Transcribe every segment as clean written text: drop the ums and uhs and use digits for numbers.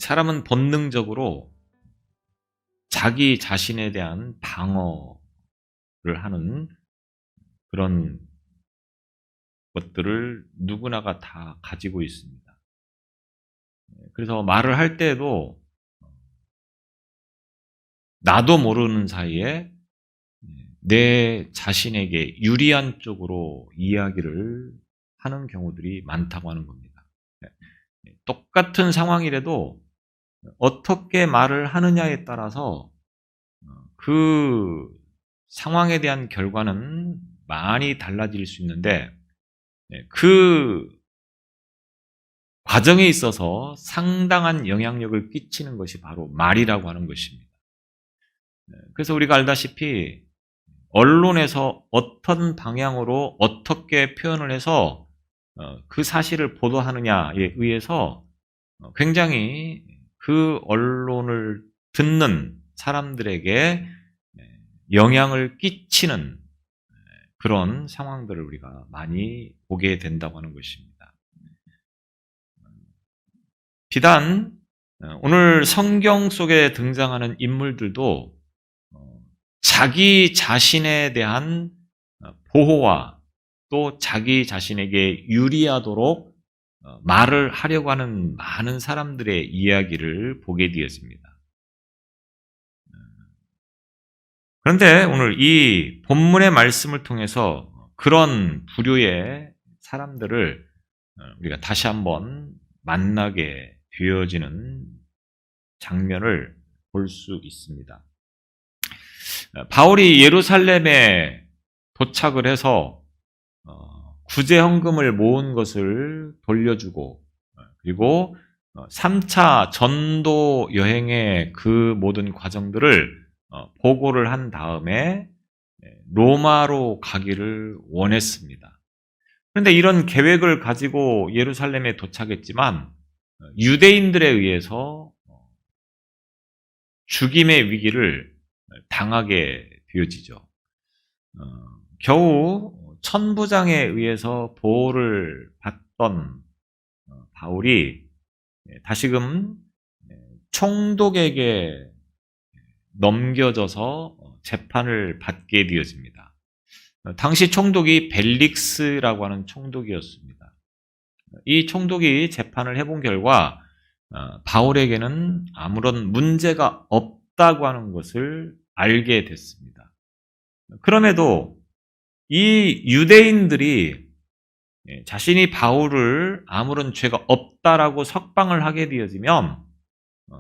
사람은 본능적으로 자기 자신에 대한 방어를 하는 그런 것들을 누구나가 다 가지고 있습니다. 그래서 말을 할 때에도 나도 모르는 사이에 내 자신에게 유리한 쪽으로 이야기를 하는 경우들이 많다고 하는 겁니다. 똑같은 상황이라도 어떻게 말을 하느냐에 따라서 그 상황에 대한 결과는 많이 달라질 수 있는데 그 과정에 있어서 상당한 영향력을 끼치는 것이 바로 말이라고 하는 것입니다. 그래서 우리가 알다시피 언론에서 어떤 방향으로 어떻게 표현을 해서 그 사실을 보도하느냐에 의해서 굉장히 그 언론을 듣는 사람들에게 영향을 끼치는 그런 상황들을 우리가 많이 보게 된다고 하는 것입니다. 비단 오늘 성경 속에 등장하는 인물들도 자기 자신에 대한 보호와 또 자기 자신에게 유리하도록 말을 하려고 하는 많은 사람들의 이야기를 보게 되었습니다. 그런데 오늘 이 본문의 말씀을 통해서 그런 부류의 사람들을 우리가 다시 한번 만나게 되어지는 장면을 볼 수 있습니다. 바울이 예루살렘에 도착을 해서 구제 헌금을 모은 것을 돌려주고 그리고 3차 전도 여행의 그 모든 과정들을 보고를 한 다음에 로마로 가기를 원했습니다. 그런데 이런 계획을 가지고 예루살렘에 도착했지만 유대인들에 의해서 죽임의 위기를 당하게 되어지죠. 겨우 천부장에 의해서 보호를 받던 바울이 다시금 총독에게 넘겨져서 재판을 받게 되어집니다. 당시 총독이 벨릭스라고 하는 총독이었습니다. 이 총독이 재판을 해본 결과 바울에게는 아무런 문제가 없다고 하는 것을 알게 됐습니다. 그럼에도 이 유대인들이 자신이 바울을 아무런 죄가 없다라고 석방을 하게 되어지면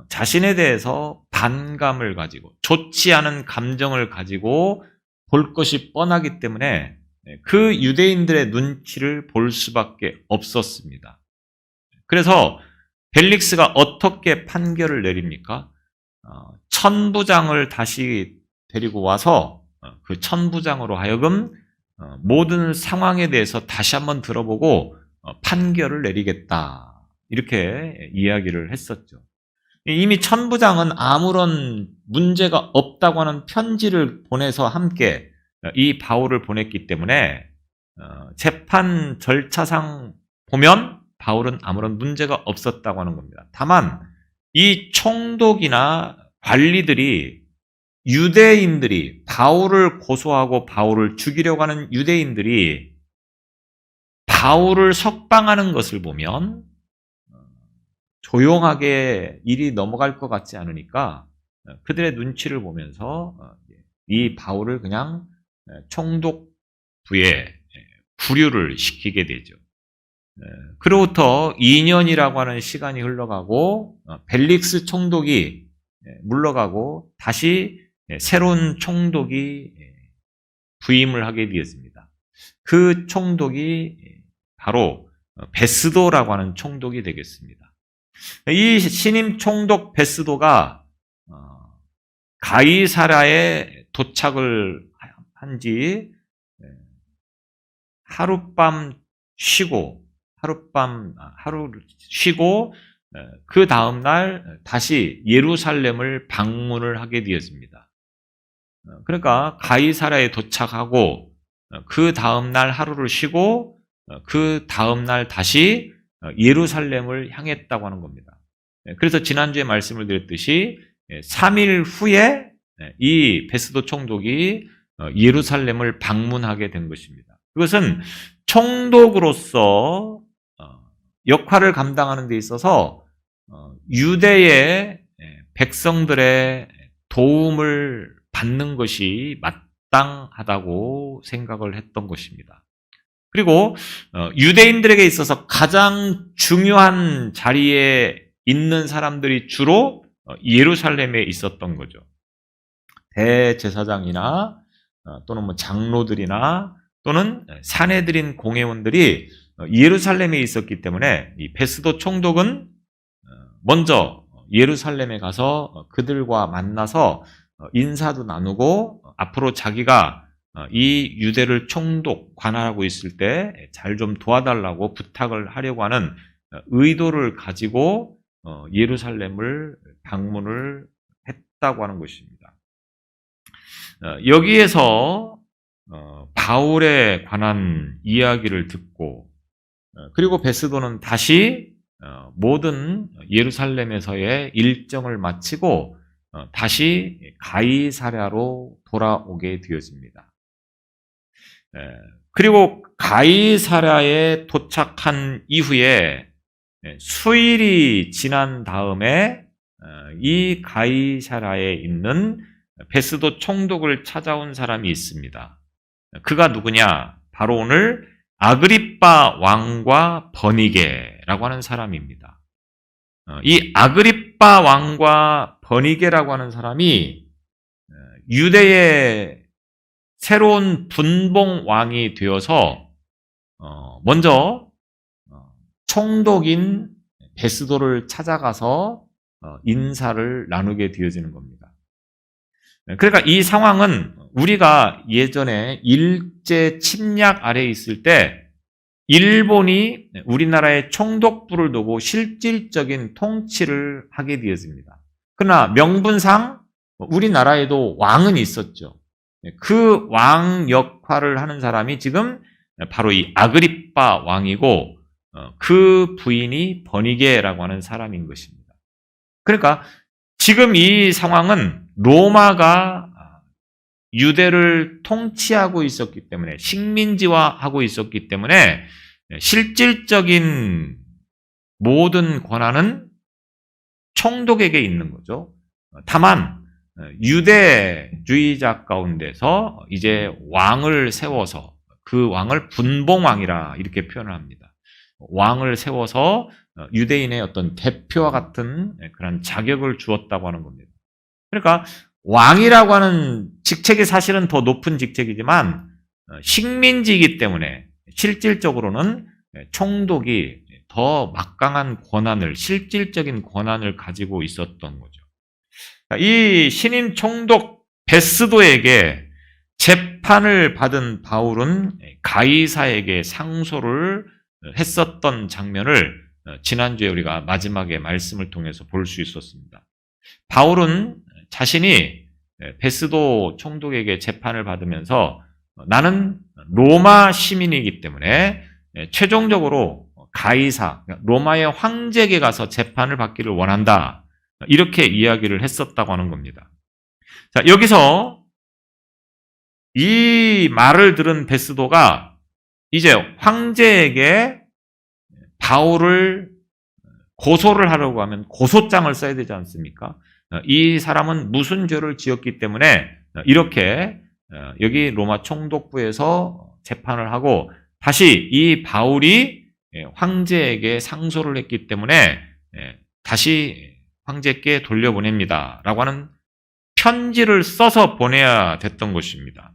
자신에 대해서 반감을 가지고 좋지 않은 감정을 가지고 볼 것이 뻔하기 때문에 그 유대인들의 눈치를 볼 수밖에 없었습니다. 그래서 벨릭스가 어떻게 판결을 내립니까? 천부장을 다시 데리고 와서 그 천부장으로 하여금 모든 상황에 대해서 다시 한번 들어보고 판결을 내리겠다 이렇게 이야기를 했었죠. 이미 천부장은 아무런 문제가 없다고 하는 편지를 보내서 함께 이 바울을 보냈기 때문에 재판 절차상 보면 바울은 아무런 문제가 없었다고 하는 겁니다. 다만 이 총독이나 관리들이 유대인들이 바울을 고소하고 바울을 죽이려고 하는 유대인들이 바울을 석방하는 것을 보면 조용하게 일이 넘어갈 것 같지 않으니까 그들의 눈치를 보면서 이 바울을 그냥 총독부에 구류를 시키게 되죠. 그로부터 2년이라고 하는 시간이 흘러가고 벨릭스 총독이 물러가고 다시 새로운 총독이 부임을 하게 되었습니다. 그 총독이 바로 베스도라고 하는 총독이 되겠습니다. 이 신임 총독 베스도가 가이사랴에 도착을 한 지 하룻밤 쉬고 그 다음날 다시 예루살렘을 방문을 하게 되었습니다. 그러니까 가이사랴에 도착하고 그 다음날 하루를 쉬고 그 다음날 다시 예루살렘을 향했다고 하는 겁니다. 그래서 지난주에 말씀을 드렸듯이 3일 후에 이 베스도 총독이 예루살렘을 방문하게 된 것입니다. 그것은 총독으로서 역할을 감당하는 데 있어서 유대의 백성들의 도움을 받는 것이 마땅하다고 생각을 했던 것입니다. 그리고 유대인들에게 있어서 가장 중요한 자리에 있는 사람들이 주로 예루살렘에 있었던 거죠. 대제사장이나 또는 뭐 장로들이나 또는 사내들인 공회원들이 예루살렘에 있었기 때문에 이 베스도 총독은 먼저 예루살렘에 가서 그들과 만나서 인사도 나누고 앞으로 자기가 이 유대를 총독 관할하고 있을 때 잘 좀 도와달라고 부탁을 하려고 하는 의도를 가지고 예루살렘을 방문을 했다고 하는 것입니다. 여기에서 바울에 관한 이야기를 듣고 그리고 베스도는 다시 모든 예루살렘에서의 일정을 마치고 다시 가이사랴로 돌아오게 되어집니다. 그리고 가이사랴에 도착한 이후에 수일이 지난 다음에 이 가이사랴에 있는 베스도 총독을 찾아온 사람이 있습니다. 그가 누구냐? 바로 오늘 아그리빠 왕과 버니게라고 하는 사람입니다. 이 아그리빠 왕과 버니게라고 하는 사람이 유대의 새로운 분봉 왕이 되어서 먼저 총독인 베스도를 찾아가서 인사를 나누게 되어지는 겁니다. 그러니까 이 상황은 우리가 예전에 일제 침략 아래에 있을 때 일본이 우리나라의 총독부를 두고 실질적인 통치를 하게 되었습니다. 그러나 명분상 우리나라에도 왕은 있었죠. 그 왕 역할을 하는 사람이 지금 바로 이 아그리빠 왕이고 그 부인이 버니게라고 하는 사람인 것입니다. 그러니까 지금 이 상황은 로마가 유대를 통치하고 있었기 때문에 식민지화하고 있었기 때문에 실질적인 모든 권한은 총독에게 있는 거죠. 다만 유대주의자 가운데서 이제 왕을 세워서 그 왕을 분봉왕이라 이렇게 표현을 합니다. 왕을 세워서 유대인의 어떤 대표와 같은 그런 자격을 주었다고 하는 겁니다. 그러니까 왕이라고 하는 직책이 사실은 더 높은 직책이지만 식민지이기 때문에 실질적으로는 총독이 더 막강한 권한을, 실질적인 권한을 가지고 있었던 거죠. 이 신임 총독 베스도에게 재판을 받은 바울은 가이사에게 상소를 했었던 장면을 지난주에 우리가 마지막에 말씀을 통해서 볼 수 있었습니다. 바울은 자신이 베스도 총독에게 재판을 받으면서 나는 로마 시민이기 때문에 최종적으로 가이사, 로마의 황제에게 가서 재판을 받기를 원한다. 이렇게 이야기를 했었다고 하는 겁니다. 자, 여기서 이 말을 들은 베스도가 이제 황제에게 바울을 고소를 하려고 하면 고소장을 써야 되지 않습니까? 이 사람은 무슨 죄를 지었기 때문에 이렇게 여기 로마 총독부에서 재판을 하고 다시 이 바울이 황제에게 상소를 했기 때문에 다시 황제께 돌려보냅니다. 라고 하는 편지를 써서 보내야 됐던 것입니다.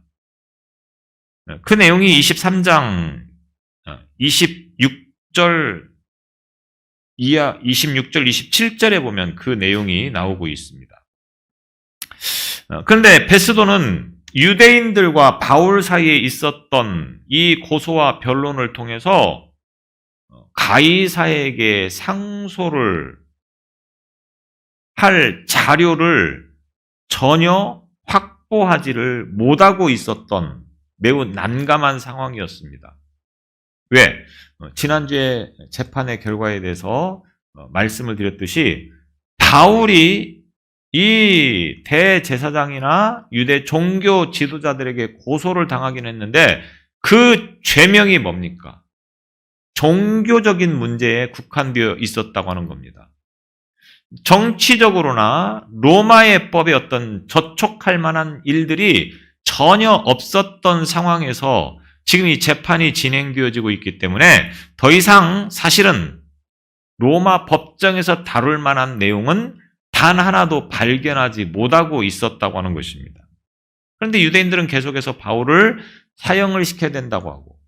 그 내용이 23장 26절 이하 26절 27절에 보면 그 내용이 나오고 있습니다. 그런데 베스도는 유대인들과 바울 사이에 있었던 이 고소와 변론을 통해서 가이사에게 상소를 할 자료를 전혀 확보하지를 못하고 있었던 매우 난감한 상황이었습니다. 왜? 지난주에 재판의 결과에 대해서 말씀을 드렸듯이 바울이 이 대제사장이나 유대 종교 지도자들에게 고소를 당하긴 했는데 그 죄명이 뭡니까? 종교적인 문제에 국한되어 있었다고 하는 겁니다. 정치적으로나 로마의 법에 어떤 저촉할 만한 일들이 전혀 없었던 상황에서 지금 이 재판이 진행되어지고 있기 때문에 더 이상 사실은 로마 법정에서 다룰 만한 내용은 단 하나도 발견하지 못하고 있었다고 하는 것입니다. 그런데 유대인들은 계속해서 바울을 사형을 시켜야 된다고 하고,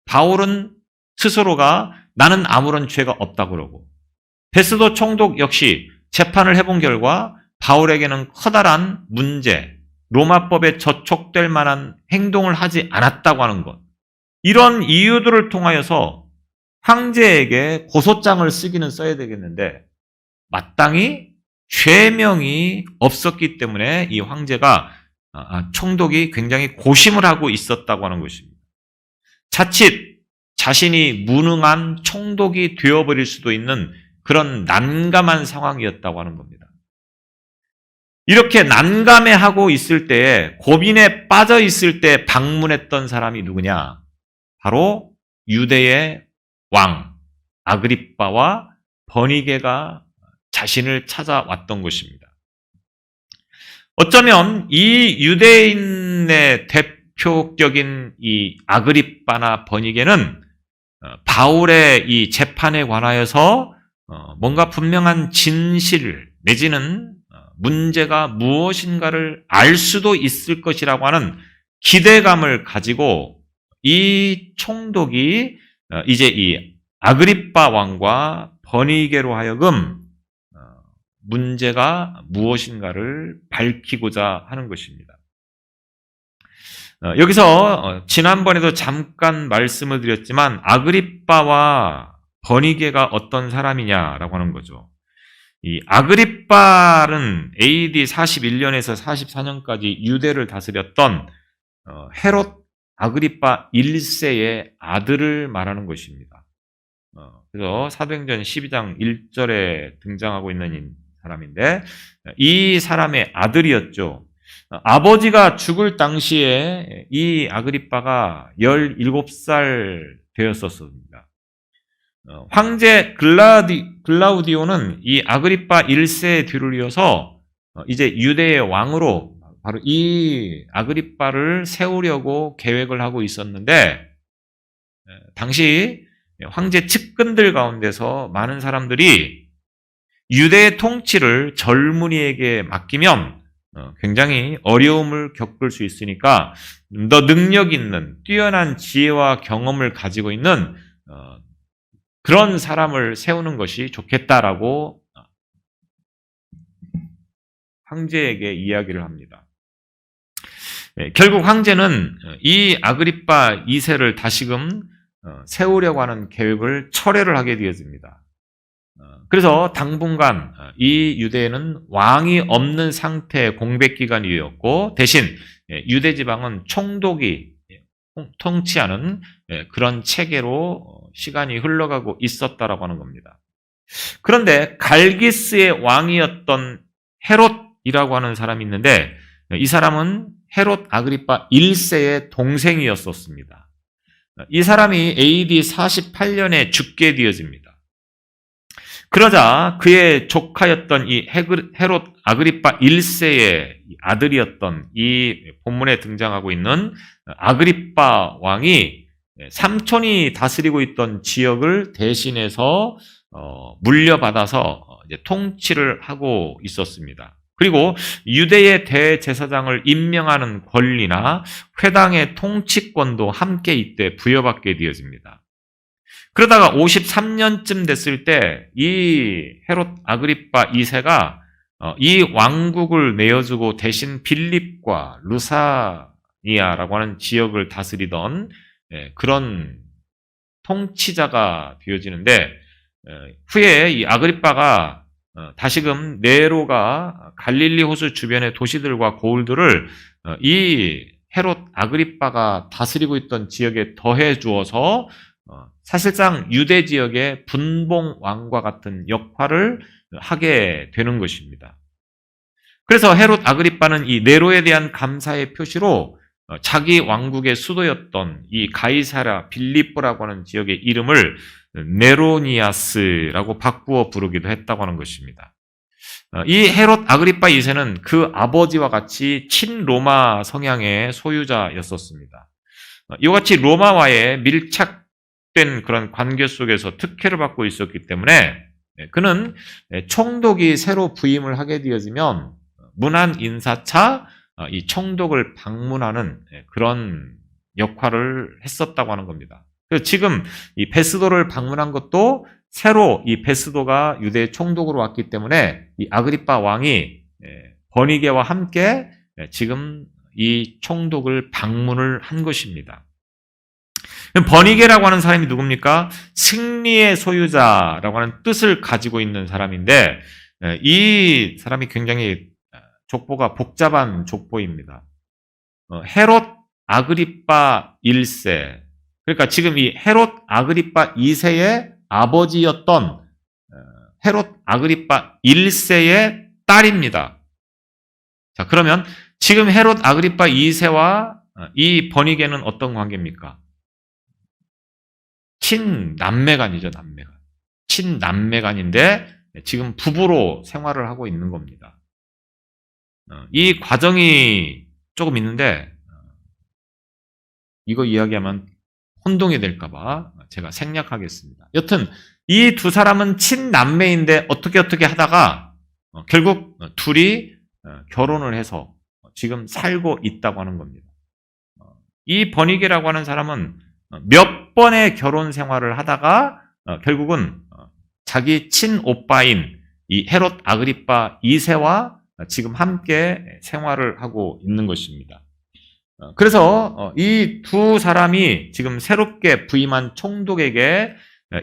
바울은 스스로가 나는 아무런 죄가 없다고 그러고, 베스도 총독 역시 재판을 해본 결과 바울에게는 커다란 문제, 로마법에 저촉될 만한 행동을 하지 않았다고 하는 것, 이런 이유들을 통하여서 황제에게 고소장을 쓰기는 써야 되겠는데 마땅히 죄명이 없었기 때문에 이 황제가 총독이 굉장히 고심을 하고 있었다고 하는 것입니다. 자칫 자신이 무능한 총독이 되어버릴 수도 있는 그런 난감한 상황이었다고 하는 겁니다. 이렇게 난감해하고 있을 때에, 고민에 빠져 있을 때 방문했던 사람이 누구냐? 바로 유대의 왕 아그리빠와 버니게가 자신을 찾아왔던 것입니다. 어쩌면 이 유대인의 대표적인 이 아그리빠나 버니게는 바울의 이 재판에 관하여서 뭔가 분명한 진실 내지는 문제가 무엇인가를 알 수도 있을 것이라고 하는 기대감을 가지고 이 총독이 이제 이 아그리빠 왕과 버니게로 하여금 문제가 무엇인가를 밝히고자 하는 것입니다. 여기서 지난번에도 잠깐 말씀을 드렸지만 아그리빠와 버니게가 어떤 사람이냐라고 하는 거죠. 이 아그리빠는 AD 41년에서 44년까지 유대를 다스렸던 헤롯 아그리빠 1세의 아들을 말하는 것입니다. 그래서 사도행전 12장 1절에 등장하고 있는 사람인데 이 사람의 아들이었죠. 아버지가 죽을 당시에 이 아그리빠가 17살 되었었습니다. 황제 글라우디오는 이 아그리빠 1세의 뒤를 이어서 이제 유대의 왕으로 바로 이 아그리빠를 세우려고 계획을 하고 있었는데 당시 황제 측근들 가운데서 많은 사람들이 유대의 통치를 젊은이에게 맡기면 굉장히 어려움을 겪을 수 있으니까 더 능력 있는 뛰어난 지혜와 경험을 가지고 있는 그런 사람을 세우는 것이 좋겠다라고 황제에게 이야기를 합니다. 결국 황제는 이 아그리빠 2세를 다시금 세우려고 하는 계획을 철회를 하게 되어집니다. 그래서 당분간 이 유대에는 왕이 없는 상태의 공백 기간이었고 대신 유대 지방은 총독이 통치하는 그런 체계로 시간이 흘러가고 있었다라고 하는 겁니다. 그런데 갈기스의 왕이었던 헤롯이라고 하는 사람이 있는데 이 사람은 헤롯 아그리빠 1세의 동생이었었습니다. 이 사람이 AD 48년에 죽게 되어집니다. 그러자 그의 조카였던 이 헤롯 아그리빠 1세의 아들이었던 이 본문에 등장하고 있는 아그리빠 왕이 삼촌이 다스리고 있던 지역을 대신해서 물려받아서 이제 통치를 하고 있었습니다. 그리고 유대의 대제사장을 임명하는 권리나 회당의 통치권도 함께 이때 부여받게 되어집니다. 그러다가 53년쯤 됐을 때 이 헤롯 아그리빠 2세가 이 왕국을 내어주고 대신 빌립과 루사니아라고 하는 지역을 다스리던 그런 통치자가 되어지는데 후에 이 아그리빠가 다시금 네로가 갈릴리 호수 주변의 도시들과 고을들을 이 헤롯 아그리빠가 다스리고 있던 지역에 더해 주어서 사실상 유대 지역의 분봉 왕과 같은 역할을 하게 되는 것입니다. 그래서 헤롯 아그리빠는 이 네로에 대한 감사의 표시로 자기 왕국의 수도였던 이 가이사랴 빌립보라고 하는 지역의 이름을 네로니아스라고 바꾸어 부르기도 했다고 하는 것입니다. 이 헤롯 아그리빠 2세는 그 아버지와 같이 친로마 성향의 소유자였었습니다. 이와 같이 로마와의 밀착된 그런 관계 속에서 특혜를 받고 있었기 때문에 그는 총독이 새로 부임을 하게 되어지면 문안 인사차 이 총독을 방문하는 그런 역할을 했었다고 하는 겁니다. 그래서 지금 이 베스도를 방문한 것도 새로 이 베스도가 유대 총독으로 왔기 때문에 이 아그리빠 왕이 버니게와 함께 지금 이 총독을 방문을 한 것입니다. 버니게라고 하는 사람이 누굽니까? 승리의 소유자라고 하는 뜻을 가지고 있는 사람인데 이 사람이 굉장히 족보가 복잡한 족보입니다. 헤롯 아그리빠 1세, 그러니까 지금 이 헤롯 아그리빠 2세의 아버지였던 헤롯 아그리빠 1세의 딸입니다. 자, 그러면 지금 헤롯 아그리빠 2세와 이 버니게는 어떤 관계입니까? 친남매간이죠, 남매간. 친남매간인데 지금 부부로 생활을 하고 있는 겁니다. 이 과정이 조금 있는데 이거 이야기하면 혼동이 될까봐 제가 생략하겠습니다. 여튼 이 두 사람은 친남매인데 어떻게 하다가 결국 둘이 결혼을 해서 지금 살고 있다고 하는 겁니다. 이 버니게라고 하는 사람은 몇 번의 결혼 생활을 하다가 결국은 자기 친오빠인 이 헤롯 아그리빠 2세와 지금 함께 생활을 하고 있는 것입니다. 그래서 이 두 사람이 지금 새롭게 부임한 총독에게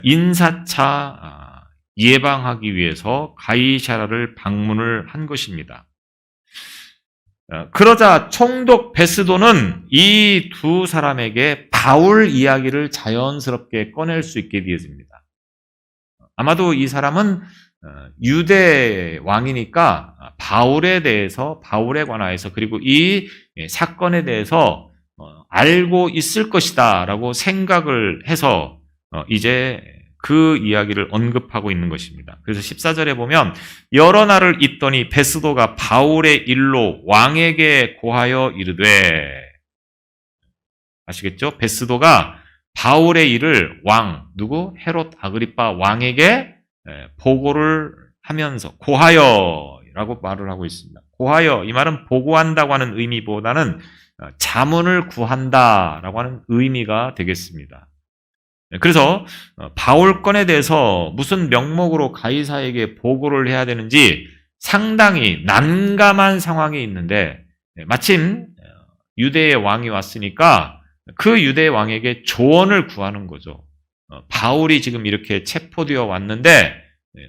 인사차 예방하기 위해서 가이사랴를 방문을 한 것입니다. 그러자 총독 베스도는 이 두 사람에게 바울 이야기를 자연스럽게 꺼낼 수 있게 되어집니다. 아마도 이 사람은 유대 왕이니까 바울에 대해서, 바울에 관하여서, 그리고 이 사건에 대해서 알고 있을 것이다 라고 생각을 해서 이제 그 이야기를 언급하고 있는 것입니다. 그래서 14절에 보면 여러 날을 있더니 베스도가 바울의 일로 왕에게 고하여 이르되, 아시겠죠? 베스도가 바울의 일을 누구? 헤롯 아그리빠 왕에게 보고를 하면서 고하여라고 말을 하고 있습니다. 고하여, 이 말은 보고한다고 하는 의미보다는 자문을 구한다라고 하는 의미가 되겠습니다. 그래서 바울 건에 대해서 무슨 명목으로 가이사에게 보고를 해야 되는지 상당히 난감한 상황이 있는데 마침 유대의 왕이 왔으니까 그 유대의 왕에게 조언을 구하는 거죠. 바울이 지금 이렇게 체포되어 왔는데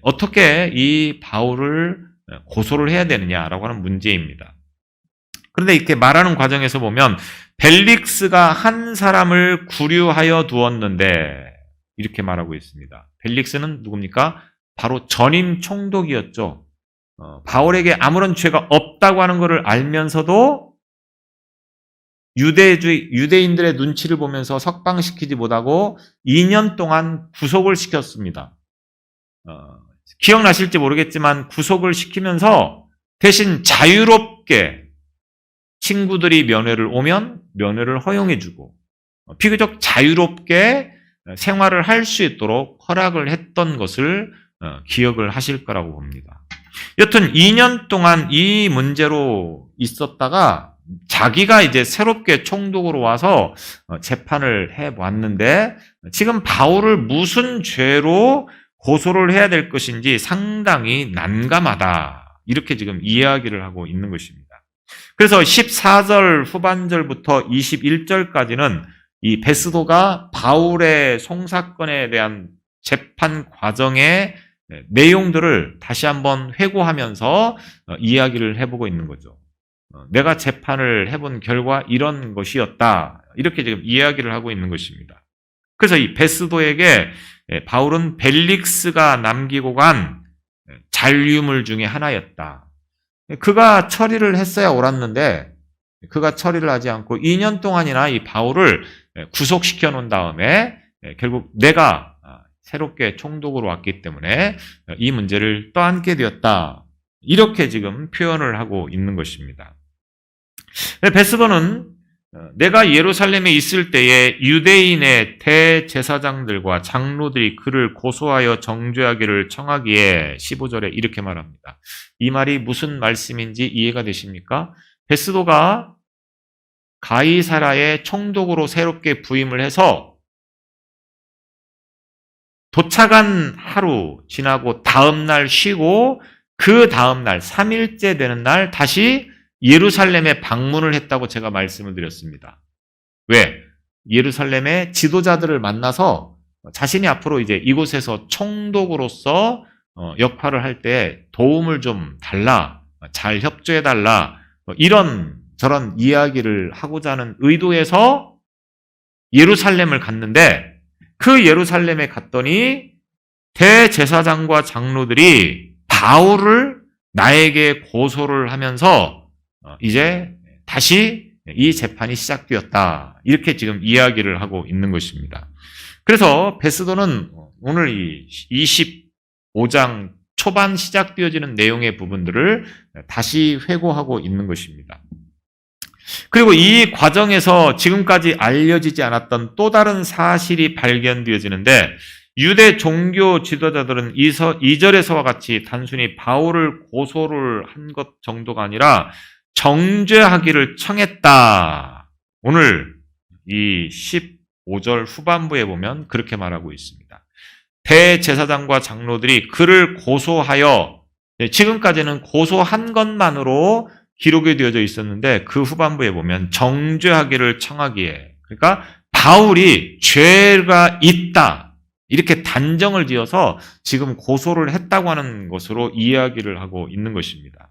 어떻게 이 바울을 고소를 해야 되느냐라고 하는 문제입니다. 그런데 이렇게 말하는 과정에서 보면 벨릭스가 한 사람을 구류하여 두었는데 이렇게 말하고 있습니다. 벨릭스는 누굽니까? 바로 전임 총독이었죠. 바울에게 아무런 죄가 없다고 하는 것을 알면서도 유대인들의 눈치를 보면서 석방시키지 못하고 2년 동안 구속을 시켰습니다. 기억나실지 모르겠지만 구속을 시키면서 대신 자유롭게 친구들이 면회를 오면 면회를 허용해주고 비교적 자유롭게 생활을 할 수 있도록 허락을 했던 것을 기억을 하실 거라고 봅니다. 여튼 2년 동안 이 문제로 있었다가 자기가 이제 새롭게 총독으로 와서 재판을 해왔는데 지금 바울을 무슨 죄로 고소를 해야 될 것인지 상당히 난감하다. 이렇게 지금 이야기를 하고 있는 것입니다. 그래서 14절 후반절부터 21절까지는 이 베스도가 바울의 송사건에 대한 재판 과정의 내용들을 다시 한번 회고하면서 이야기를 해보고 있는 거죠. 내가 재판을 해본 결과 이런 것이었다. 이렇게 지금 이야기를 하고 있는 것입니다. 그래서 이 베스도에게 바울은 벨릭스가 남기고 간 잔류물 중에 하나였다. 그가 처리를 했어야 옳았는데 그가 처리를 하지 않고 2년 동안이나 이 바울을 구속시켜 놓은 다음에 결국 내가 새롭게 총독으로 왔기 때문에 이 문제를 떠안게 되었다. 이렇게 지금 표현을 하고 있는 것입니다. 베스도는 내가 예루살렘에 있을 때에 유대인의 대제사장들과 장로들이 그를 고소하여 정죄하기를 청하기에 15절에 이렇게 말합니다. 이 말이 무슨 말씀인지 이해가 되십니까? 베스도가 가이사라의 총독으로 새롭게 부임을 해서 도착한 하루 지나고 다음 날 쉬고 그 다음 날 3일째 되는 날 다시 예루살렘에 방문을 했다고 제가 말씀을 드렸습니다. 왜? 예루살렘의 지도자들을 만나서 자신이 앞으로 이제 이곳에서 총독으로서 역할을 할 때 도움을 좀 달라, 잘 협조해 달라, 이런 저런 이야기를 하고자 하는 의도에서 예루살렘을 갔는데 그 예루살렘에 갔더니 대제사장과 장로들이 바울을 나에게 고소를 하면서 이제 다시 이 재판이 시작되었다. 이렇게 지금 이야기를 하고 있는 것입니다. 그래서 베스도는 오늘 이 25장 초반 시작되어지는 내용의 부분들을 다시 회고하고 있는 것입니다. 그리고 이 과정에서 지금까지 알려지지 않았던 또 다른 사실이 발견되어지는데 유대 종교 지도자들은 2절에서와 같이 단순히 바울을 고소를 한 것 정도가 아니라 정죄하기를 청했다. 오늘 이 15절 후반부에 보면 그렇게 말하고 있습니다. 대제사장과 장로들이 그를 고소하여, 지금까지는 고소한 것만으로 기록이 되어져 있었는데 그 후반부에 보면 정죄하기를 청하기에, 그러니까 바울이 죄가 있다 이렇게 단정을 지어서 지금 고소를 했다고 하는 것으로 이야기를 하고 있는 것입니다.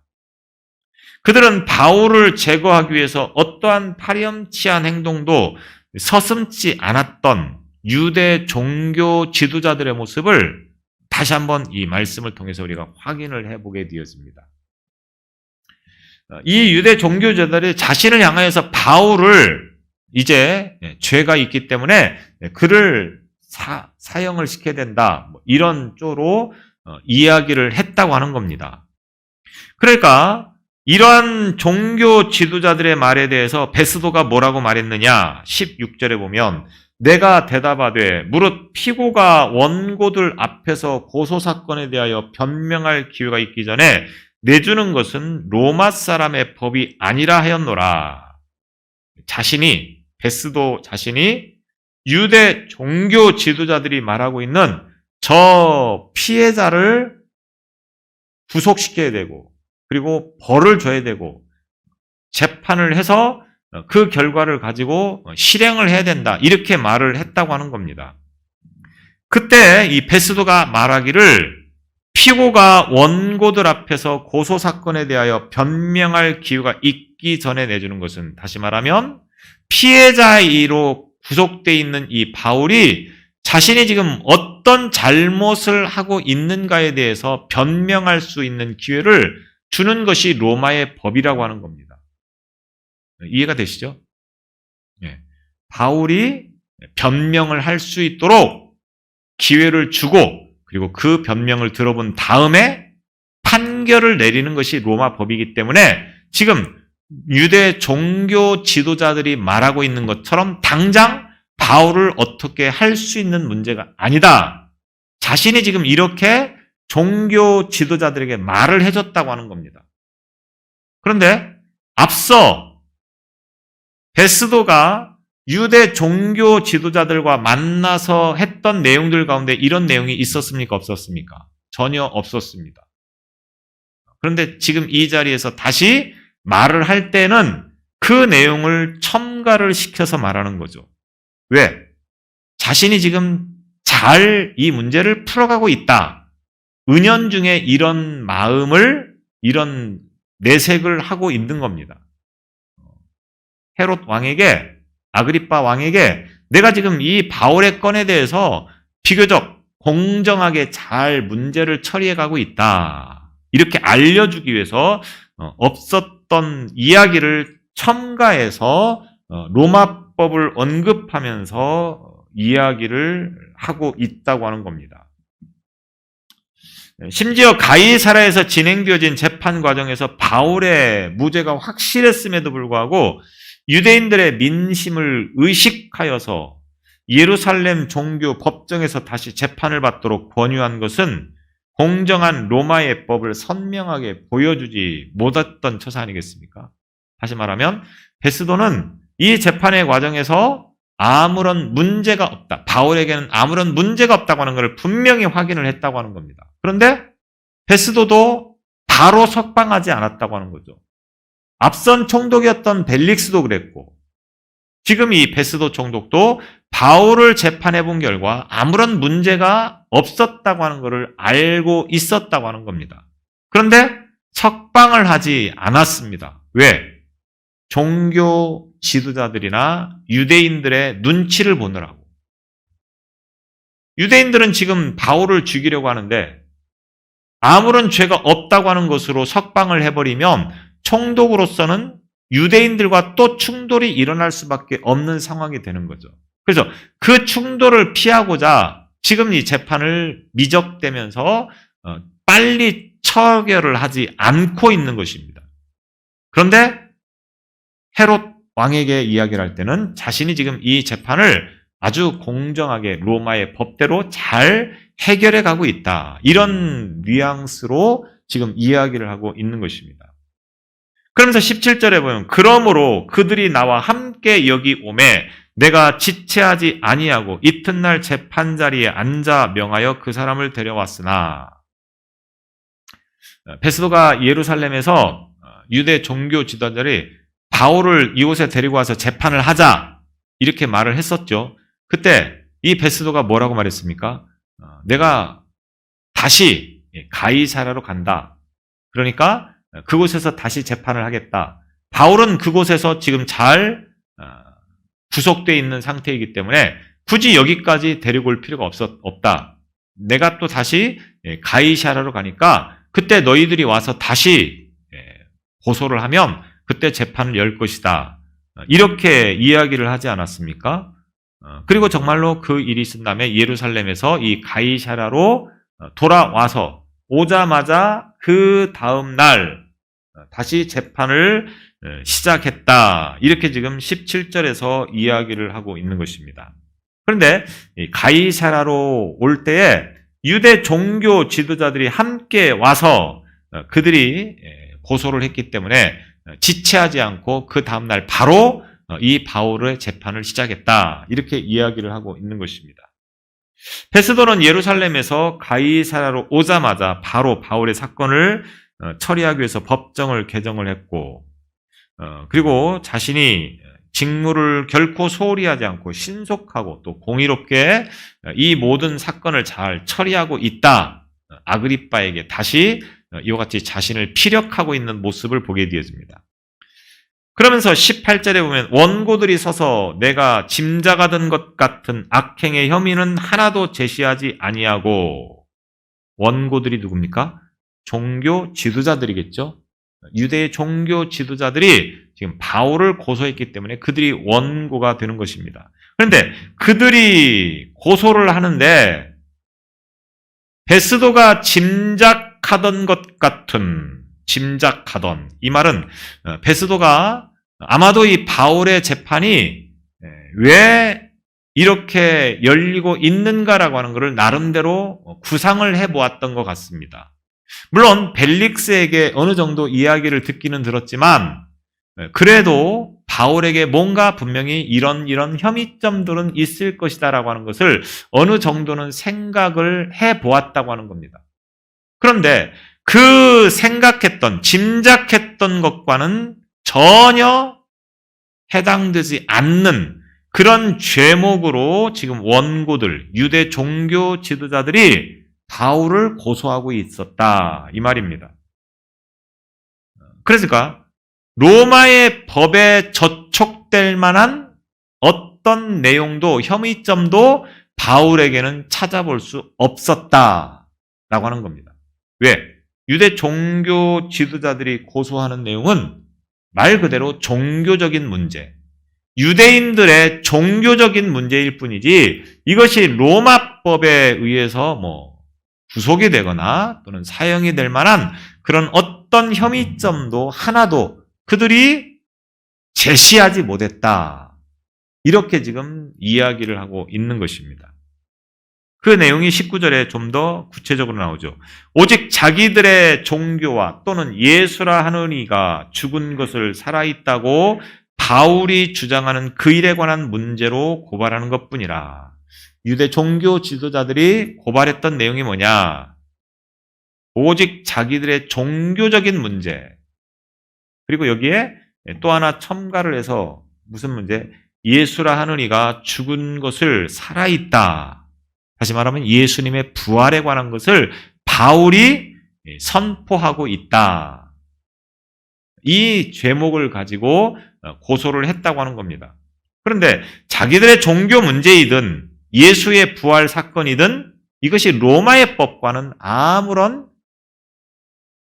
그들은 바울을 제거하기 위해서 어떠한 파렴치한 행동도 서슴지 않았던 유대 종교 지도자들의 모습을 다시 한번 이 말씀을 통해서 우리가 확인을 해보게 되었습니다. 이 유대 종교자들이 자신을 향하여서 바울을 이제 죄가 있기 때문에 그를 사형을 시켜야 된다. 이런 쪽으로 이야기를 했다고 하는 겁니다. 그러니까 이러한 종교 지도자들의 말에 대해서 베스도가 뭐라고 말했느냐? 16절에 보면 내가 대답하되 무릇 피고가 원고들 앞에서 고소사건에 대하여 변명할 기회가 있기 전에 내주는 것은 로마 사람의 법이 아니라 하였노라. 베스도 자신이 유대 종교 지도자들이 말하고 있는 저 피해자를 구속시켜야 되고 그리고 벌을 줘야 되고 재판을 해서 그 결과를 가지고 실행을 해야 된다. 이렇게 말을 했다고 하는 겁니다. 그때 이 베스도가 말하기를 피고가 원고들 앞에서 고소사건에 대하여 변명할 기회가 있기 전에 내주는 것은, 다시 말하면 피해자로 구속되어 있는 이 바울이 자신이 지금 어떤 잘못을 하고 있는가에 대해서 변명할 수 있는 기회를 주는 것이 로마의 법이라고 하는 겁니다. 이해가 되시죠? 예. 바울이 변명을 할 수 있도록 기회를 주고 그리고 그 변명을 들어본 다음에 판결을 내리는 것이 로마 법이기 때문에 지금 유대 종교 지도자들이 말하고 있는 것처럼 당장 바울을 어떻게 할 수 있는 문제가 아니다. 자신이 지금 이렇게 종교 지도자들에게 말을 해줬다고 하는 겁니다. 그런데 앞서 베스도가 유대 종교 지도자들과 만나서 했던 내용들 가운데 이런 내용이 있었습니까? 없었습니까? 전혀 없었습니다. 그런데 지금 이 자리에서 다시 말을 할 때는 그 내용을 첨가를 시켜서 말하는 거죠. 왜? 자신이 지금 잘 이 문제를 풀어가고 있다. 은연중에 이런 마음을, 이런 내색을 하고 있는 겁니다. 헤롯 왕에게, 아그리빠 왕에게 내가 지금 이 바울의 건에 대해서 비교적 공정하게 잘 문제를 처리해 가고 있다. 이렇게 알려주기 위해서 없었던 이야기를 첨가해서 로마법을 언급하면서 이야기를 하고 있다고 하는 겁니다. 심지어 가이사라에서 진행되어진 재판 과정에서 바울의 무죄가 확실했음에도 불구하고 유대인들의 민심을 의식하여서 예루살렘 종교 법정에서 다시 재판을 받도록 권유한 것은 공정한 로마의 법을 선명하게 보여주지 못했던 처사 아니겠습니까? 다시 말하면 베스도는 이 재판의 과정에서 아무런 문제가 없다. 바울에게는 아무런 문제가 없다고 하는 것을 분명히 확인을 했다고 하는 겁니다. 그런데 베스도도 바로 석방하지 않았다고 하는 거죠. 앞선 총독이었던 벨릭스도 그랬고 지금 이 베스도 총독도 바울을 재판해 본 결과 아무런 문제가 없었다고 하는 것을 알고 있었다고 하는 겁니다. 그런데 석방을 하지 않았습니다. 왜? 종교 지도자들이나 유대인들의 눈치를 보느라고. 유대인들은 지금 바울을 죽이려고 하는데 아무런 죄가 없다고 하는 것으로 석방을 해버리면 총독으로서는 유대인들과 또 충돌이 일어날 수밖에 없는 상황이 되는 거죠. 그래서 그 충돌을 피하고자 지금 이 재판을 미적대면서 빨리 처결을 하지 않고 있는 것입니다. 그런데 헤롯 왕에게 이야기를 할 때는 자신이 지금 이 재판을 아주 공정하게 로마의 법대로 잘 해결해 가고 있다. 이런 뉘앙스로 지금 이야기를 하고 있는 것입니다. 그러면서 17절에 보면 그러므로 그들이 나와 함께 여기 오매 내가 지체하지 아니하고 이튿날 재판자리에 앉아 명하여 그 사람을 데려왔으나 베스도가 예루살렘에서 유대 종교 지도자들이 바울을 이곳에 데리고 와서 재판을 하자 이렇게 말을 했었죠. 그때 이 베스도가 뭐라고 말했습니까? 내가 다시 가이사라로 간다. 그러니까 그곳에서 다시 재판을 하겠다. 바울은 그곳에서 지금 잘 구속되어 있는 상태이기 때문에 굳이 여기까지 데리고 올 필요가 없다. 내가 또 다시 가이사라로 가니까 그때 너희들이 와서 다시 고소를 하면 그때 재판을 열 것이다. 이렇게 이야기를 하지 않았습니까? 그리고 정말로 그 일이 있은 다음에 예루살렘에서 이 가이사라로 돌아와서 오자마자 그 다음 날 다시 재판을 시작했다. 이렇게 지금 17절에서 이야기를 하고 있는 것입니다. 그런데 가이사라로 올 때에 유대 종교 지도자들이 함께 와서 그들이 고소를 했기 때문에 지체하지 않고 그 다음날 바로 이 바울의 재판을 시작했다. 이렇게 이야기를 하고 있는 것입니다. 베스도는 예루살렘에서 가이사라로 오자마자 바로 바울의 사건을 처리하기 위해서 법정을 개정을 했고 그리고 자신이 직무를 결코 소홀히 하지 않고 신속하고 또 공의롭게 이 모든 사건을 잘 처리하고 있다. 아그리빠에게 다시 이와 같이 자신을 피력하고 있는 모습을 보게 되어집니다. 그러면서 18절에 보면 원고들이 서서 내가 짐작하던 것 같은 악행의 혐의는 하나도 제시하지 아니하고 원고들이 누굽니까? 종교 지도자들이겠죠. 유대의 종교 지도자들이 지금 바울을 고소했기 때문에 그들이 원고가 되는 것입니다. 그런데 그들이 고소를 하는데 베스도가 짐작하던 것 같은 이 말은 베스도가 아마도 이 바울의 재판이 왜 이렇게 열리고 있는가라고 하는 것을 나름대로 구상을 해보았던 것 같습니다. 물론 벨릭스에게 어느 정도 이야기를 듣기는 들었지만 그래도 바울에게 뭔가 분명히 이런 혐의점들은 있을 것이다라고 하는 것을 어느 정도는 생각을 해보았다고 하는 겁니다. 그런데 그 생각했던, 짐작했던 것과는 전혀 해당되지 않는 그런 죄목으로 지금 원고들, 유대 종교 지도자들이 바울을 고소하고 있었다. 이 말입니다. 그러니까 로마의 법에 저촉될 만한 어떤 어떤 내용도 혐의점도 바울에게는 찾아볼 수 없었다라고 하는 겁니다. 왜? 유대 종교 지도자들이 고소하는 내용은 말 그대로 종교적인 문제, 유대인들의 종교적인 문제일 뿐이지 이것이 로마법에 의해서 구속이 되거나 또는 사형이 될 만한 그런 어떤 혐의점도 하나도 그들이 제시하지 못했다. 이렇게 지금 이야기를 하고 있는 것입니다. 그 내용이 19절에 좀 더 구체적으로 나오죠. 오직 자기들의 종교와 또는 예수라 하는 이가 죽은 것을 살아있다고 바울이 주장하는 그 일에 관한 문제로 고발하는 것뿐이라. 유대 종교 지도자들이 고발했던 내용이 뭐냐? 오직 자기들의 종교적인 문제. 그리고 여기에 또 하나 첨가를 해서 무슨 문제? 예수라 하는 이가 죽은 것을 살아있다. 다시 말하면 예수님의 부활에 관한 것을 바울이 선포하고 있다. 이 죄목을 가지고 고소를 했다고 하는 겁니다. 그런데 자기들의 종교 문제이든 예수의 부활 사건이든 이것이 로마의 법과는 아무런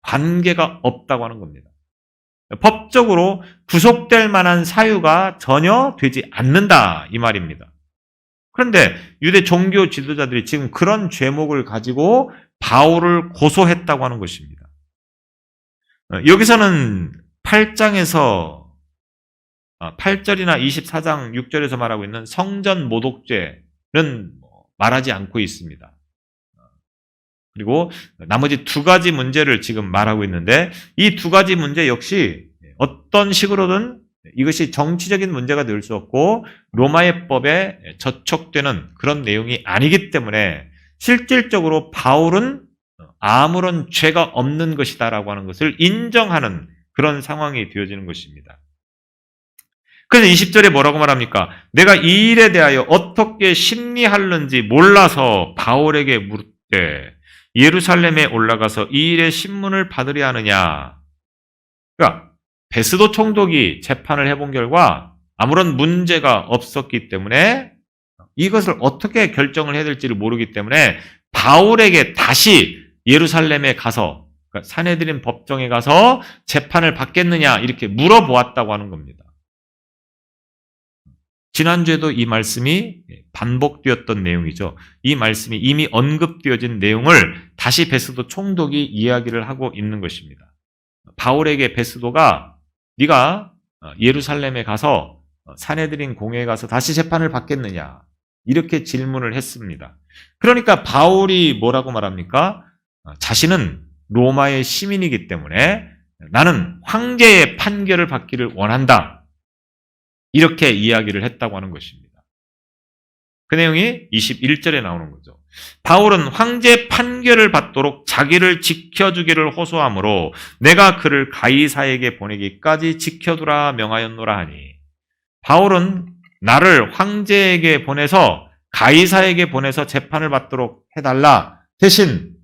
관계가 없다고 하는 겁니다. 법적으로 구속될 만한 사유가 전혀 되지 않는다 이 말입니다. 그런데 유대 종교 지도자들이 지금 그런 죄목을 가지고 바울을 고소했다고 하는 것입니다. 여기서는 8장에서 8절이나 24장 6절에서 말하고 있는 성전 모독죄는 말하지 않고 있습니다. 그리고 나머지 두 가지 문제를 지금 말하고 있는데 이 두 가지 문제 역시 어떤 식으로든 이것이 정치적인 문제가 될 수 없고 로마의 법에 저촉되는 그런 내용이 아니기 때문에 실질적으로 바울은 아무런 죄가 없는 것이다라고 하는 것을 인정하는 그런 상황이 되어지는 것입니다. 그래서 20절에 뭐라고 말합니까? 내가 이 일에 대하여 어떻게 심리하는지 몰라서 바울에게 물었대. 예루살렘에 올라가서 이 일의 신문을 받으려 하느냐? 그러니까 베스도 총독이 재판을 해본 결과 아무런 문제가 없었기 때문에 이것을 어떻게 결정을 해야 될지를 모르기 때문에 바울에게 다시 예루살렘에 가서 그러니까 산헤드린 법정에 가서 재판을 받겠느냐 이렇게 물어보았다고 하는 겁니다. 지난주에도 이 말씀이 반복되었던 내용이죠. 이 말씀이 이미 언급되어진 내용을 다시 베스도 총독이 이야기를 하고 있는 것입니다. 바울에게 베스도가 네가 예루살렘에 가서 산헤드린 공회에 가서 다시 재판을 받겠느냐 이렇게 질문을 했습니다. 그러니까 바울이 뭐라고 말합니까? 자신은 로마의 시민이기 때문에 나는 황제의 판결을 받기를 원한다. 이렇게 이야기를 했다고 하는 것입니다. 그 내용이 21절에 나오는 거죠. 바울은 황제 판결을 받도록 자기를 지켜주기를 호소하므로 내가 그를 가이사에게 보내기까지 지켜두라 명하였노라 하니 바울은 나를 황제에게 보내서 가이사에게 보내서 재판을 받도록 해달라. 대신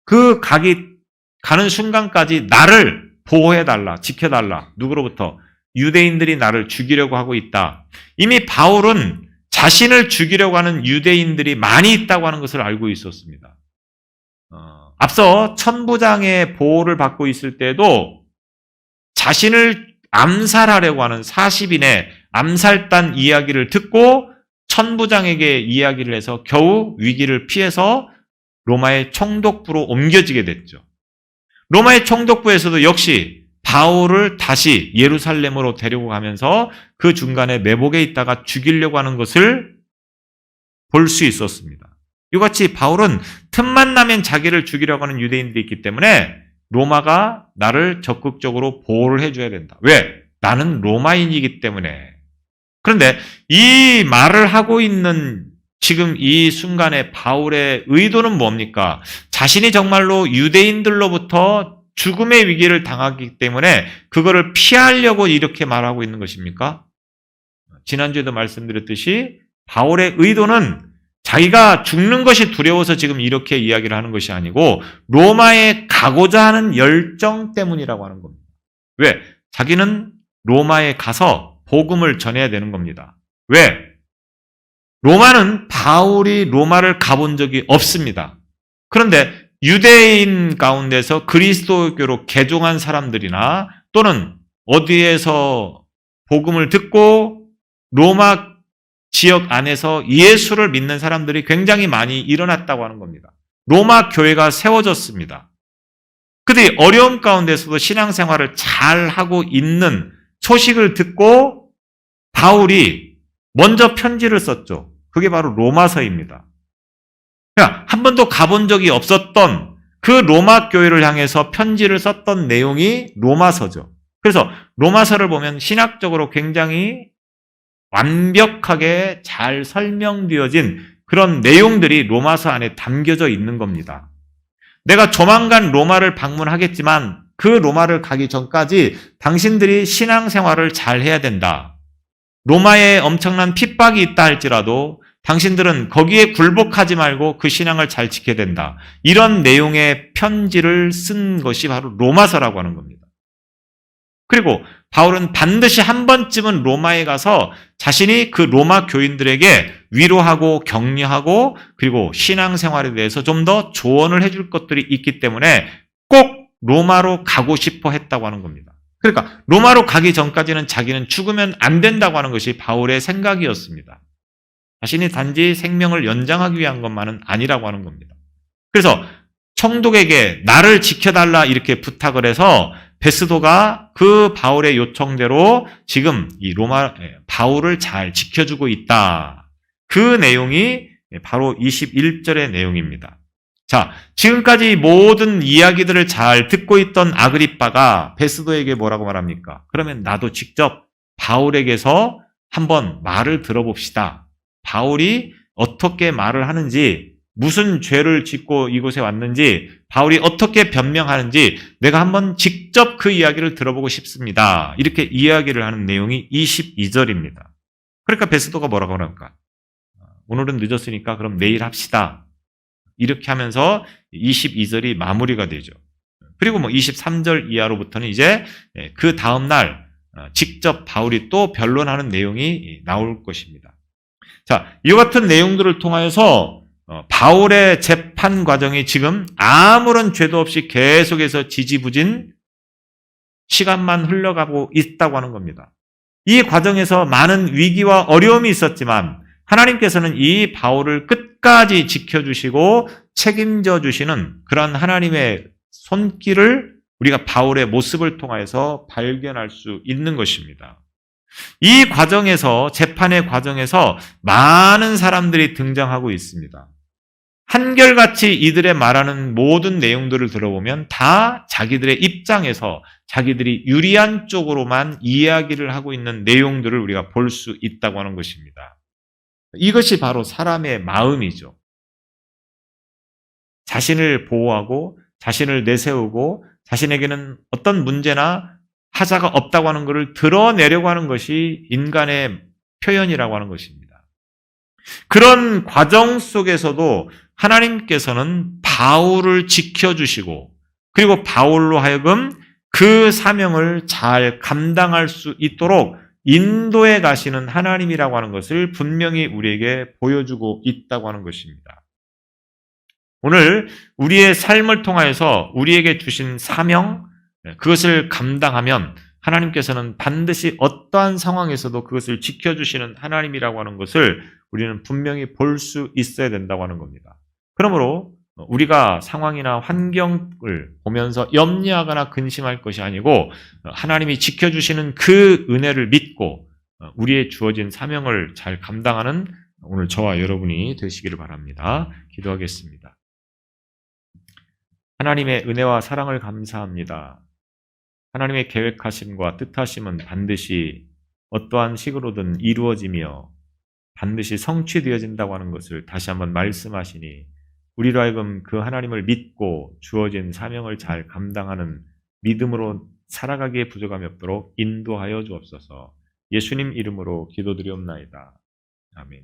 그 가는 순간까지 나를 보호해달라. 지켜달라. 누구로부터? 유대인들이 나를 죽이려고 하고 있다. 이미 바울은 자신을 죽이려고 하는 유대인들이 많이 있다고 하는 것을 알고 있었습니다. 앞서 천부장의 보호를 받고 있을 때도 자신을 암살하려고 하는 40인의 암살단 이야기를 듣고 천부장에게 이야기를 해서 겨우 위기를 피해서 로마의 총독부로 옮겨지게 됐죠. 로마의 총독부에서도 역시 바울을 다시 예루살렘으로 데리고 가면서 그 중간에 매복에 있다가 죽이려고 하는 것을 볼 수 있었습니다. 이같이 바울은 틈만 나면 자기를 죽이려고 하는 유대인들이 있기 때문에 로마가 나를 적극적으로 보호를 해줘야 된다. 왜? 나는 로마인이기 때문에. 그런데 이 말을 하고 있는 지금 이 순간에 바울의 의도는 뭡니까? 자신이 정말로 유대인들로부터 죽음의 위기를 당하기 때문에 그거를 피하려고 이렇게 말하고 있는 것입니까? 지난주에도 말씀드렸듯이 바울의 의도는 자기가 죽는 것이 두려워서 지금 이렇게 이야기를 하는 것이 아니고 로마에 가고자 하는 열정 때문이라고 하는 겁니다. 왜? 자기는 로마에 가서 복음을 전해야 되는 겁니다. 왜? 로마는 바울이 로마를 가본 적이 없습니다. 그런데 유대인 가운데서 그리스도교로 개종한 사람들이나 또는 어디에서 복음을 듣고 로마 지역 안에서 예수를 믿는 사람들이 굉장히 많이 일어났다고 하는 겁니다. 로마 교회가 세워졌습니다. 그들이 어려움 가운데서도 신앙생활을 잘 하고 있는 소식을 듣고 바울이 먼저 편지를 썼죠. 그게 바로 로마서입니다. 그러니까 한 번도 가본 적이 없었던 그 로마 교회를 향해서 편지를 썼던 내용이 로마서죠. 그래서 로마서를 보면 신학적으로 굉장히 완벽하게 잘 설명되어진 그런 내용들이 로마서 안에 담겨져 있는 겁니다. 내가 조만간 로마를 방문하겠지만 그 로마를 가기 전까지 당신들이 신앙생활을 잘 해야 된다. 로마에 엄청난 핍박이 있다 할지라도 당신들은 거기에 굴복하지 말고 그 신앙을 잘 지켜야 된다. 이런 내용의 편지를 쓴 것이 바로 로마서라고 하는 겁니다. 그리고 바울은 반드시 한 번쯤은 로마에 가서 자신이 그 로마 교인들에게 위로하고 격려하고 그리고 신앙생활에 대해서 좀 더 조언을 해줄 것들이 있기 때문에 꼭 로마로 가고 싶어 했다고 하는 겁니다. 그러니까 로마로 가기 전까지는 자기는 죽으면 안 된다고 하는 것이 바울의 생각이었습니다. 자신이 단지 생명을 연장하기 위한 것만은 아니라고 하는 겁니다. 그래서 청독에게 나를 지켜달라 이렇게 부탁을 해서 베스도가 그 바울의 요청대로 지금 이 바울을 잘 지켜주고 있다. 그 내용이 바로 21절의 내용입니다. 자, 지금까지 모든 이야기들을 잘 듣고 있던 아그리빠가 베스도에게 뭐라고 말합니까? 그러면 나도 직접 바울에게서 한번 말을 들어봅시다. 바울이 어떻게 말을 하는지, 무슨 죄를 짓고 이곳에 왔는지, 바울이 어떻게 변명하는지 내가 한번 직접 그 이야기를 들어보고 싶습니다. 이렇게 이야기를 하는 내용이 22절입니다. 그러니까 베스도가 뭐라고 합니까? 오늘은 늦었으니까 그럼 내일 합시다. 이렇게 하면서 22절이 마무리가 되죠. 그리고 23절 이하로부터는 이제 그 다음날 직접 바울이 또 변론하는 내용이 나올 것입니다. 자, 이와 같은 내용들을 통하여서 바울의 재판 과정이 지금 아무런 죄도 없이 계속해서 지지부진 시간만 흘러가고 있다고 하는 겁니다. 이 과정에서 많은 위기와 어려움이 있었지만 하나님께서는 이 바울을 끝까지 지켜주시고 책임져 주시는 그런 하나님의 손길을 우리가 바울의 모습을 통해서 발견할 수 있는 것입니다. 이 과정에서, 재판의 과정에서 많은 사람들이 등장하고 있습니다. 한결같이 이들의 말하는 모든 내용들을 들어보면 다 자기들의 입장에서 자기들이 유리한 쪽으로만 이야기를 하고 있는 내용들을 우리가 볼 수 있다고 하는 것입니다. 이것이 바로 사람의 마음이죠. 자신을 보호하고 자신을 내세우고 자신에게는 어떤 문제나 하자가 없다고 하는 것을 드러내려고 하는 것이 인간의 표현이라고 하는 것입니다. 그런 과정 속에서도 하나님께서는 바울을 지켜주시고 그리고 바울로 하여금 그 사명을 잘 감당할 수 있도록 인도해 가시는 하나님이라고 하는 것을 분명히 우리에게 보여주고 있다고 하는 것입니다. 오늘 우리의 삶을 통하여서 우리에게 주신 사명, 그것을 감당하면 하나님께서는 반드시 어떠한 상황에서도 그것을 지켜주시는 하나님이라고 하는 것을 우리는 분명히 볼 수 있어야 된다고 하는 겁니다. 그러므로 우리가 상황이나 환경을 보면서 염려하거나 근심할 것이 아니고 하나님이 지켜주시는 그 은혜를 믿고 우리의 주어진 사명을 잘 감당하는 오늘 저와 여러분이 되시기를 바랍니다. 기도하겠습니다. 하나님의 은혜와 사랑을 감사합니다. 하나님의 계획하심과 뜻하심은 반드시 어떠한 식으로든 이루어지며 반드시 성취되어진다고 하는 것을 다시 한번 말씀하시니 우리로 하여금 그 하나님을 믿고 주어진 사명을 잘 감당하는 믿음으로 살아가기에 부족함이 없도록 인도하여 주옵소서. 예수님 이름으로 기도드리옵나이다. 아멘.